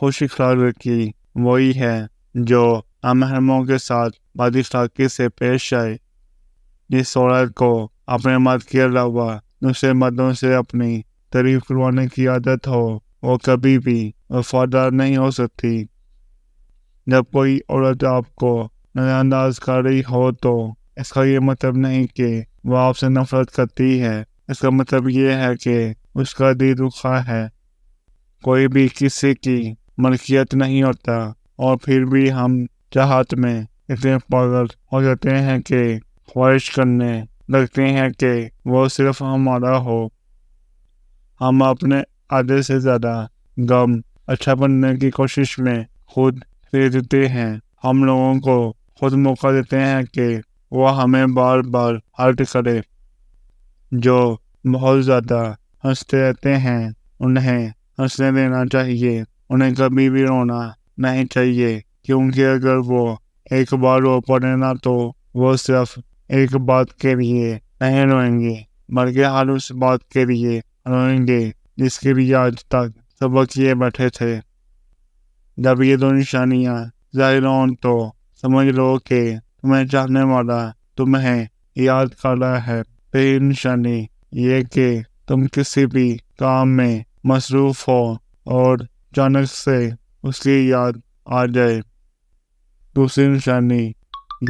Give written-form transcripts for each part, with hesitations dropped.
خوش اخلاق کی وہی ہے جو نامحرموں کے ساتھ بد اخلاقی سے پیش آئے۔ جس عورت کو اپنے مرد کے علاوہ دوسرے مردوں سے اپنی تعریف کروانے کی عادت ہو وہ کبھی بھی وفادار نہیں ہو سکتی۔ جب کوئی عورت آپ کو نظر انداز کر رہی ہو تو اس کا یہ مطلب نہیں کہ وہ آپ سے نفرت کرتی ہے، اس کا مطلب یہ ہے کہ اس کا دل رکھا ہے۔ کوئی بھی کسی کی ملکیت نہیں ہوتا، اور پھر بھی ہم چاہت میں اتنے پاگل ہو جاتے ہیں کہ خواہش کرنے لگتے ہیں کہ وہ صرف ہمارا ہو۔ ہم اپنے آدھے سے زیادہ غم اچھا بننے کی کوشش میں خود خریدتے ہیں۔ ہم لوگوں کو خود موقع دیتے ہیں کہ وہ ہمیں بار بار ہرٹ کرے۔ جو بہت زیادہ ہنستے رہتے ہیں انہیں ہنسنے دینا چاہیے، انہیں کبھی بھی رونا نہیں چاہیے، کیونکہ اگر وہ ایک بار رو پڑے نا تو وہ صرف ایک بات کے لیے نہیں روئیں گے بلکہ ہر اس بات کے لیے روئیں گے جس کے لیے آج تک سبق کیے بیٹھے تھے۔ جب یہ دو نشانیاں ظاہر ہوں تو سمجھ لو کہ تمہیں چاہنے والا تمہیں یاد کر رہا ہے۔ پہلی نشانی یہ کہ تم کسی بھی کام میں مصروف ہو اور اچانک سے اس کی یاد آ جائے۔ دوسری نشانی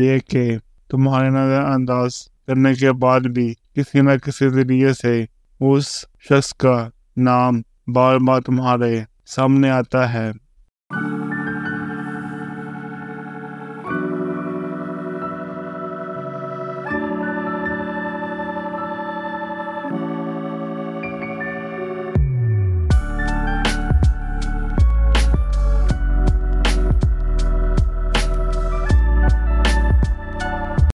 یہ کہ تمہارے نظر انداز کرنے کے بعد بھی کسی نہ کسی ذریعے سے اس شخص کا نام بار بار تمہارے سامنے آتا ہے۔